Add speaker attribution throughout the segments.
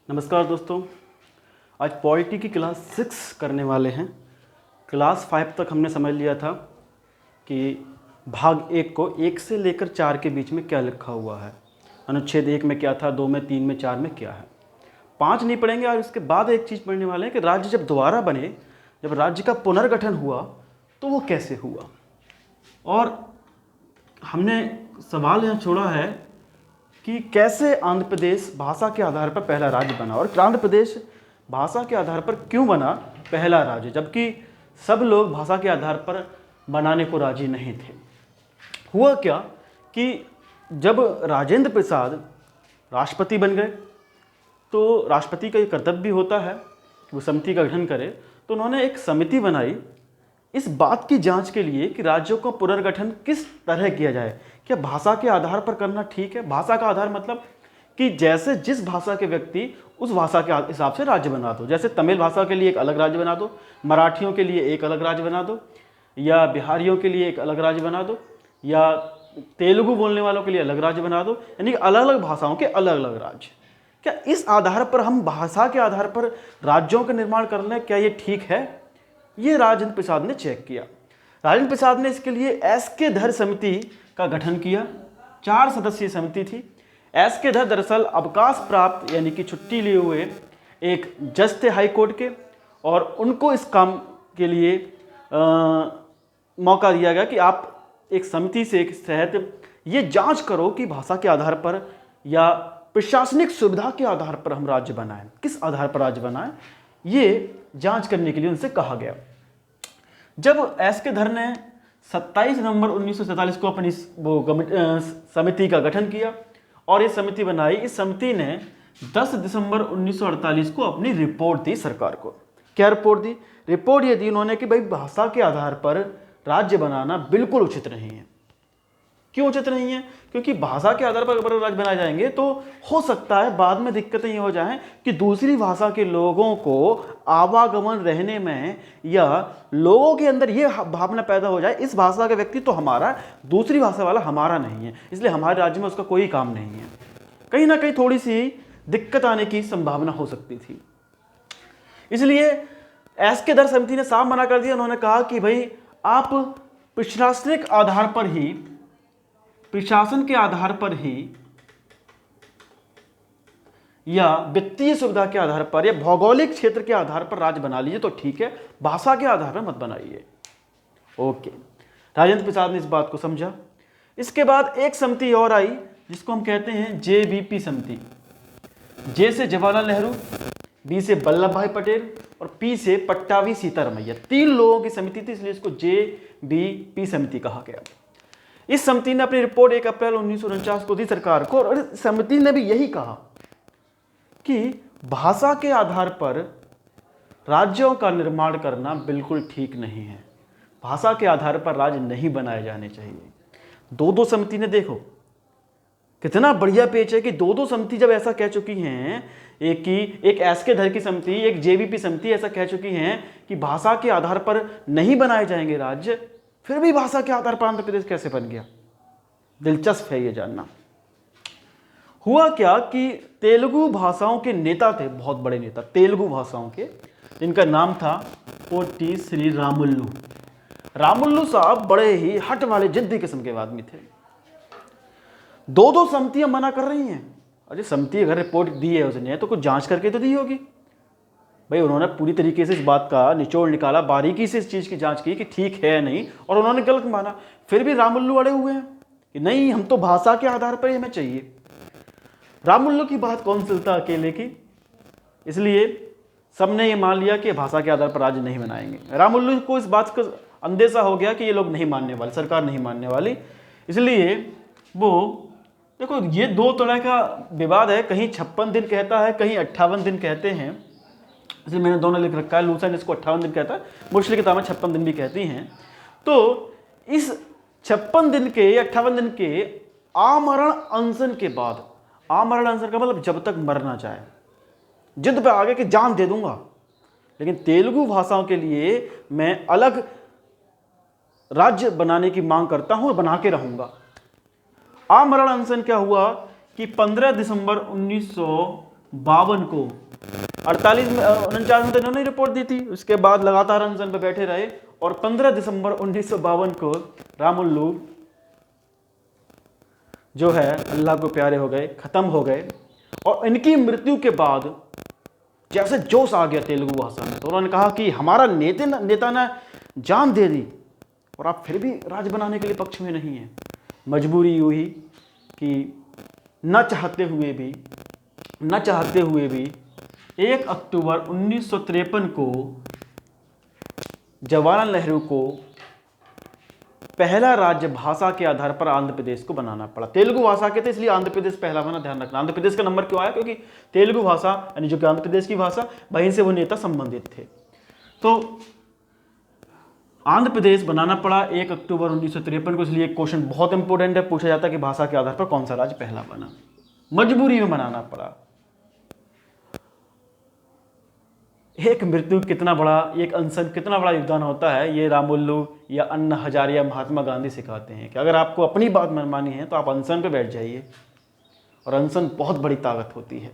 Speaker 1: नमस्कार दोस्तों। आज पॉलिटी की क्लास 6 करने वाले हैं। क्लास 5 तक हमने समझ लिया था कि भाग 1 को 1 से लेकर 4 के बीच में क्या लिखा हुआ है, अनुच्छेद 1 में क्या था, 2 में, 3 में, 4 में क्या है। 5 नहीं पढ़ेंगे और इसके बाद एक चीज़ पढ़ने वाले हैं कि राज्य जब दोबारा बने, जब राज्य का पुनर्गठन हुआ तो वो कैसे हुआ। और हमने सवाल यहाँ छोड़ा है कि कैसे आंध्र प्रदेश भाषा के आधार पर पहला राज्य बना, और आंध्र प्रदेश भाषा के आधार पर क्यों बना पहला राज्य, जबकि सब लोग भाषा के आधार पर बनाने को राजी नहीं थे। हुआ क्या कि जब राजेंद्र प्रसाद राष्ट्रपति बन गए तो राष्ट्रपति का ये कर्तव्य भी होता है कि वो समिति का गठन करे। तो उन्होंने एक समिति बनाई इस बात की जांच के लिए कि राज्यों का पुनर्गठन किस तरह किया जाए। क्या भाषा के आधार पर करना ठीक है? भाषा का आधार मतलब कि जैसे जिस भाषा के व्यक्ति उस भाषा के हिसाब से राज्य बना दो। जैसे तमिल भाषा के लिए एक अलग राज्य बना दो, मराठियों के लिए एक अलग राज्य बना दो, या बिहारियों के लिए एक अलग राज्य बना दो, या तेलुगु बोलने वालों के लिए अलग राज्य बना दो। यानी अलग अलग भाषाओं के अलग अलग राज्य। क्या इस आधार पर हम भाषा के आधार पर राज्यों का निर्माण कर लें, क्या ये ठीक है? ये राजेंद्र प्रसाद ने चेक किया। राजेंद्र प्रसाद ने इसके लिए एस.के. धर समिति का गठन किया। 4 सदस्यीय समिति थी। एस.के. धर दरअसल अवकाश प्राप्त यानी कि छुट्टी लिए हुए एक जज थे हाई कोर्ट के, और उनको इस काम के लिए मौका दिया गया कि आप एक समिति से एक तहत ये जांच करो कि भाषा के आधार पर या प्रशासनिक सुविधा के आधार पर हम राज्य बनाएं, किस आधार पर राज्य बनाएं, ये जांच करने के लिए उनसे कहा गया। जब एस.के. धर ने 27 नवंबर 1947 को अपनी समिति का गठन किया और ये समिति बनाई, इस समिति ने 10 दिसंबर 1948 को अपनी रिपोर्ट दी सरकार को। क्या रिपोर्ट दी? रिपोर्ट ये दी उन्होंने कि भाई भाषा के आधार पर राज्य बनाना बिल्कुल उचित नहीं है। क्यों उचित नहीं है? क्योंकि भाषा के आधार पर अगर राज्य बनाए जाएंगे तो हो सकता है बाद में दिक्कतें ये हो जाएं कि दूसरी भाषा के लोगों को आवागमन रहने में, या लोगों के अंदर ये भावना पैदा हो जाए इस भाषा का व्यक्ति तो हमारा, दूसरी भाषा वाला हमारा नहीं है, इसलिए हमारे राज्य में उसका कोई काम नहीं है। कहीं ना कहीं थोड़ी सी दिक्कत आने की संभावना हो सकती थी। इसलिए एस.के. धर समिति ने साफ मना कर दिया। उन्होंने कहा कि भाई आप प्रशासनिक आधार पर ही, प्रशासन के आधार पर ही, या वित्तीय सुविधा के आधार पर, या भौगोलिक क्षेत्र के आधार पर राज्य बना लीजिए तो ठीक है, भाषा के आधार पर मत बनाइए। ओके, राजेंद्र प्रसाद ने इस बात को समझा। इसके बाद एक समिति और आई जिसको हम कहते हैं जे.वी.पी. समिति। जे से जवाहरलाल नेहरू, बी से वल्लभ भाई पटेल और पी से पट्टाभी सीतारमैया। 3 लोगों की समिति थी, इसलिए इसको जे.वी.पी. समिति कहा गया। इस समिति ने अपनी रिपोर्ट 1 अप्रैल 1949 को दी सरकार को, और इस समिति ने भी यही कहा कि भाषा के आधार पर राज्यों का निर्माण करना बिल्कुल ठीक नहीं है। भाषा के आधार पर राज्य नहीं बनाए जाने चाहिए। दो समिति ने, देखो कितना बढ़िया पेच है कि दो समिति जब ऐसा कह चुकी हैं, एक एस.के. धर की समिति, एक जे.वी.पी. समिति ऐसा कह चुकी हैं कि भाषा के आधार पर नहीं बनाए जाएंगे राज्य, फिर भी भाषा के आधार पर आंध्र प्रदेश कैसे बन गया? दिलचस्प है ये जानना। हुआ क्या कि तेलुगु भाषाओं के नेता थे, बहुत बड़े नेता तेलुगु भाषाओं के, जिनका नाम था पोट्टी श्री रामुल्लू। रामुल्लू साहब बड़े ही हट वाले जिद्दी किस्म के आदमी थे। दो समितियां मना कर रही हैं। अरे समिति अगर रिपोर्ट दी है उसने तो कुछ जांच करके तो दी होगी। भाई उन्होंने पूरी तरीके से इस बात का निचोड़ निकाला, बारीकी से इस चीज़ की जांच की कि ठीक है नहीं, और उन्होंने गलत माना। फिर भी रामुल्लू अड़े हुए हैं कि नहीं, हम तो भाषा के आधार पर ही हमें चाहिए। रामुल्लू की बात कौन सुनता अकेले की, इसलिए सबने ये मान लिया कि भाषा के आधार पर राज्य नहीं बनाएंगे। रामुल्लू को इस बात का अंदेशा हो गया कि ये लोग नहीं मानने वाले, सरकार नहीं मानने वाली, इसलिए वो, देखो ये 2 तरह का विवाद है, कहीं 56 दिन कहता है, कहीं 58 दिन कहते हैं, इसलिए मैंने दोनों लिख रखा है। लूसेंट इसको 58 दिन कहता है, मुश्किल किताबें 56 दिन भी कहती हैं। तो इस 56 दिन के, 58 दिन के आमरण अनशन के बाद, आमरण अनशन का मतलब जब तक मर ना जाए, जिद पे आ गया कि जान दे दूंगा, लेकिन तेलुगु भाषाओं के लिए मैं अलग राज्य बनाने की मांग करता हूं और बना के रहूंगा। आमरण अनशन क्या हुआ कि 15 दिसंबर 1952 को 48 में 49 में तो इन्होंने रिपोर्ट दी थी, उसके बाद लगातार अनशन पे बैठे रहे और 15 दिसंबर 1952 को रामुल्लू जो है अल्लाह को प्यारे हो गए, खत्म हो गए। और इनकी मृत्यु के बाद जैसे जोश आ गया तेलुगु भाषा में, तो उन्होंने कहा कि हमारा नेता ने जान दे दी और आप फिर भी राज बनाने के लिए पक्ष में नहीं है। मजबूरी हुई कि न चाहते हुए भी 1 अक्टूबर 1953 को जवाहरलाल नेहरू को पहला राज्य भाषा के आधार पर आंध्र प्रदेश को बनाना पड़ा। तेलुगु भाषा के थे इसलिए आंध्र प्रदेश पहला बना, ध्यान रखना। आंध्र प्रदेश का नंबर क्यों आया? क्योंकि तेलुगु भाषा यानी जो कि आंध्र प्रदेश की भाषा, वहीं से वो नेता संबंधित थे। तो आंध्र प्रदेश बनाना पड़ा 1 अक्टूबर 1953 को, इसलिए क्वेश्चन बहुत इंपॉर्टेंट है, पूछा जाता है कि भाषा के आधार पर कौन सा राज्य पहला बना। मजबूरी में बनाना पड़ा। एक मृत्यु कितना बड़ा, एक अनशन कितना बड़ा योगदान होता है, ये रामुल्लू या अन्ना हजारे या महात्मा गांधी सिखाते हैं कि अगर आपको अपनी बात मनमानी है तो आप अनशन पे बैठ जाइए, और अनशन बहुत बड़ी ताकत होती है।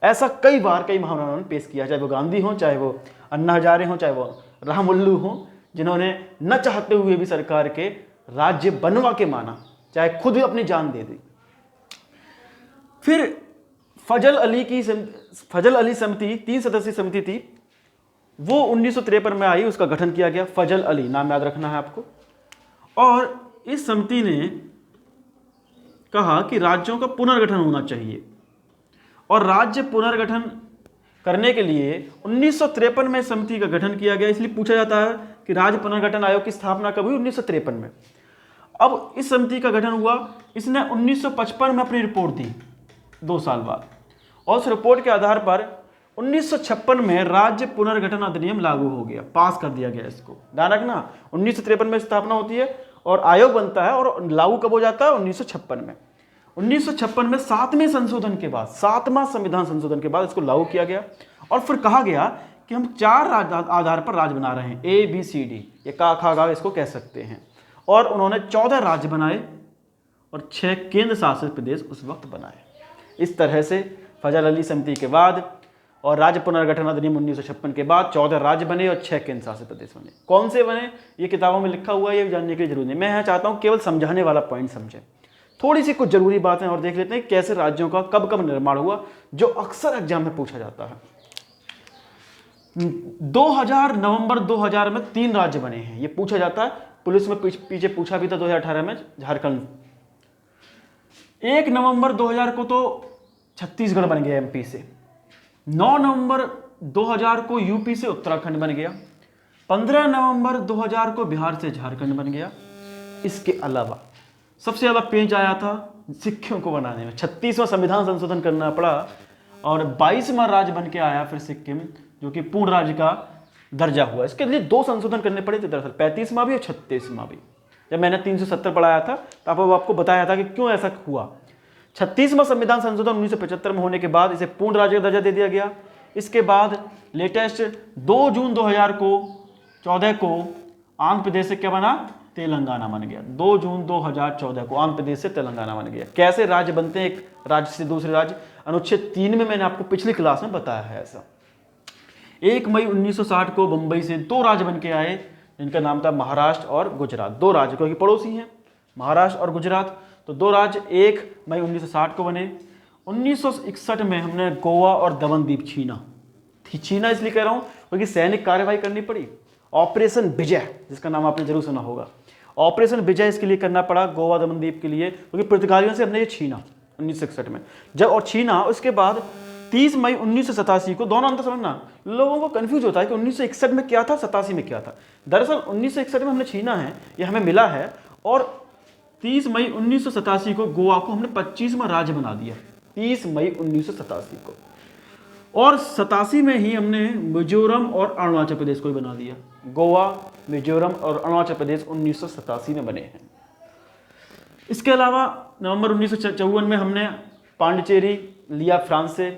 Speaker 1: ऐसा कई बार कई महानुभावों ने पेश किया, चाहे वो गांधी हो, चाहे वो अन्ना हजारे हो, चाहे वो रामुल्लू हो, जिन्होंने न चाहते हुए भी सरकार के राज्य बनवा के माना, चाहे खुद ही अपनी जान दे दी। फिर फजल अली समिति 3 सदस्यीय समिति थी, वो 1953 में आई, उसका गठन किया गया। फजल अली नाम याद रखना है आपको। और इस समिति ने कहा कि राज्यों का पुनर्गठन होना चाहिए, और राज्य पुनर्गठन करने के लिए 1953 में समिति का गठन किया गया। इसलिए पूछा जाता है कि राज्य पुनर्गठन आयोग की स्थापना कब हुई? 1953 में। अब इस समिति का गठन हुआ, इसने 1955 में अपनी रिपोर्ट दी 2 साल बाद, और उस रिपोर्ट के आधार पर 1956 में राज्य पुनर्गठन अधिनियम लागू हो गया, पास कर दिया गया इसको। ध्यान रखना, 1953 में स्थापना होती है और आयोग बनता है, और लागू कब हो जाता है? 1956 में। 1956 में 7वें संशोधन के बाद, 7वां संविधान संशोधन के बाद इसको लागू किया गया, और फिर कहा गया कि हम 4 आधार पर राज्य बना रहे हैं, ABCD, ये का खा गा इसको कह सकते हैं। और उन्होंने 14 राज्य बनाए और 6 केंद्र शासित प्रदेश उस वक्त बनाए। इस तरह से फजल अली समिति के बाद और राज्य पुनर्गठन अधिनियम 1956 के बाद 14 राज्य बने और 6 केंद्र शासित प्रदेश बने। कौन से बने ये किताबों में लिखा हुआ है, ये जानने की जरूरत नहीं। मैं यहाँ चाहता हूँ केवल समझाने वाला पॉइंट समझें। थोड़ी सी कुछ जरूरी बातें और देख लेते हैं, कैसे राज्यों का कब कब निर्माण हुआ, जो अक्सर एग्जाम में पूछा जाता है। 2000 नवंबर 2000 में 3 राज्य बने हैं, ये पूछा जाता है। पुलिस में पीछे पूछा भी था 2018 में झारखंड। 1 नवंबर 2000 को तो छत्तीसगढ़ बन गया MP से। 9 नवंबर 2000 को यूपी से उत्तराखंड बन गया। 15 नवंबर 2000 को बिहार से झारखंड बन गया। इसके अलावा सबसे ज़्यादा पेंच आया था सिक्किम को बनाने में, 36वां संविधान संशोधन करना पड़ा, और 22वां राज्य बन के आया फिर सिक्किम, जो कि पूर्ण राज्य का दर्जा हुआ। इसके लिए 2 संशोधन करने पड़े थे दरअसल, 35वां भी और 36वां भी। जब मैंने 370 पढ़ाया था तब आपको बताया था कि क्यों ऐसा हुआ। 36वां संविधान संशोधन 1975 में होने के बाद इसे पूर्ण राज्य का दर्जा दे दिया गया। इसके बाद लेटेस्ट 2 जून 2014 को आंध्र प्रदेश से क्या बना? तेलंगाना बन गया। 2 जून 2014 को आंध्र प्रदेश से तेलंगाना बन गया। कैसे राज्य बनते हैं एक राज्य से दूसरे राज्य? अनुच्छेद 3 में मैंने आपको पिछली क्लास में बताया है ऐसा। 1 मई 1960 को बंबई से 2 राज्य बन के आए, जिनका नाम था महाराष्ट्र और गुजरात। 2 राज्य क्योंकि पड़ोसी हैं, महाराष्ट्र और गुजरात, तो 2 राज्य 1 मई 1960 को बने। 1961 में हमने गोवा और दमन द्वीप छीना इसलिए कह रहा हूँ क्योंकि सैनिक कार्यवाही करनी पड़ी। ऑपरेशन विजय, जिसका नाम आपने जरूर सुना होगा, ऑपरेशन विजय इसके लिए करना पड़ा गोवा दमन द्वीप के लिए, क्योंकि पुर्तगालियों से हमने ये छीना 1961 में जब, और छीना। उसके बाद 30 मई 1987 को, दोनों अंतर समझना, लोगों को कंफ्यूज होता है कि 1961 में क्या था, 87 में क्या था। दरअसल 1961 में हमने छीना है, ये हमें मिला है, और 30 मई 1987 को गोवा को हमने 25वां राज्य बना दिया, 30 मई 1987 को। और 87 में ही हमने मिजोरम और अरुणाचल प्रदेश को भी बना दिया। गोवा, मिजोरम और अरुणाचल प्रदेश 1987 में बने हैं। इसके अलावा नवंबर 1954 में हमने पांडिचेरी लिया, फ्रांस से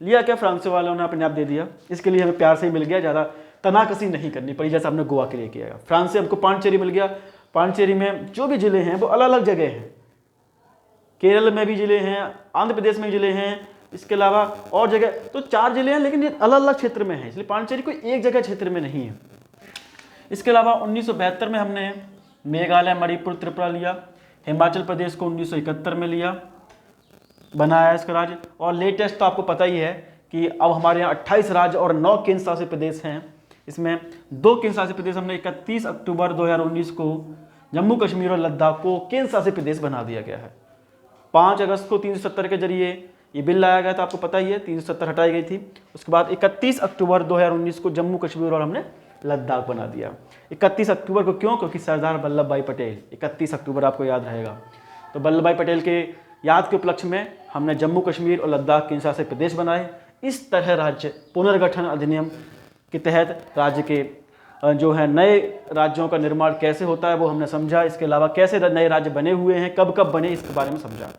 Speaker 1: लिया। क्या फ्रांस वालों ने अपने आप दे दिया, इसके लिए हमें प्यार से ही मिल गया, ज़्यादा तनाकसी नहीं करनी पड़ी जैसा हमने गोवा के लिए किया। फ्रांस से हमको पांडिचेरी मिल गया। पांडिचेरी में जो भी जिले हैं वो अलग अलग जगह हैं, केरल में भी जिले हैं, आंध्र प्रदेश में भी जिले हैं, इसके अलावा और जगह तो 4 जिले हैं, लेकिन ये अलग अलग क्षेत्र में है, इसलिए पांडिचेरी कोई एक जगह क्षेत्र में नहीं है। इसके अलावा 1972 में हमने मेघालय, मणिपुर, त्रिपुरा लिया। हिमाचल प्रदेश को 1971 में लिया, बनाया इसका राज्य। और लेटेस्ट तो आपको पता ही है कि अब हमारे यहाँ 28 राज्य और 9 केंद्र शासित प्रदेश हैं। इसमें 2 केंद्र शासित प्रदेश हमने 31 अक्टूबर 2019 को जम्मू कश्मीर और लद्दाख को केंद्र शासित प्रदेश बना दिया गया है। 5 अगस्त को 370 के जरिए ये बिल लाया गया था, आपको पता ही है, 370 हटाई गई थी। उसके बाद 31 अक्टूबर 2019 को जम्मू कश्मीर और हमने लद्दाख बना दिया। 31 अक्टूबर को क्यों? क्योंकि सरदार वल्लभ भाई पटेल, 31 अक्टूबर आपको याद रहेगा। तो वल्लभ भाई पटेल के याद के उपलक्ष्य में हमने जम्मू कश्मीर और लद्दाख केंद्र शासित प्रदेश बनाए। इस तरह राज्य पुनर्गठन अधिनियम के तहत राज्य के जो है नए राज्यों का निर्माण कैसे होता है वो हमने समझा। इसके अलावा कैसे नए राज्य बने हुए हैं, कब कब बने, इसके बारे में समझा।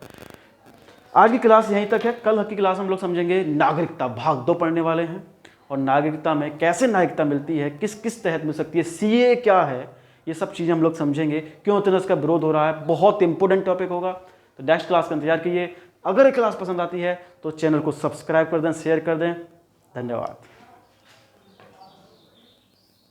Speaker 1: आज की क्लास यहीं तक है। कल की क्लास हम लोग समझेंगे नागरिकता, भाग 2 पढ़ने वाले हैं। और नागरिकता में कैसे नागरिकता मिलती है, किस किस तहत मिल सकती है, सीए क्या है, ये सब चीज़ें हम लोग समझेंगे। क्यों इतना इसका विरोध हो रहा है, बहुत इंपॉर्टेंट टॉपिक होगा। तो नेक्स्ट क्लास का इंतजार कीजिए। अगर ये क्लास पसंद आती है तो चैनल को सब्सक्राइब कर दें, शेयर कर दें। धन्यवाद।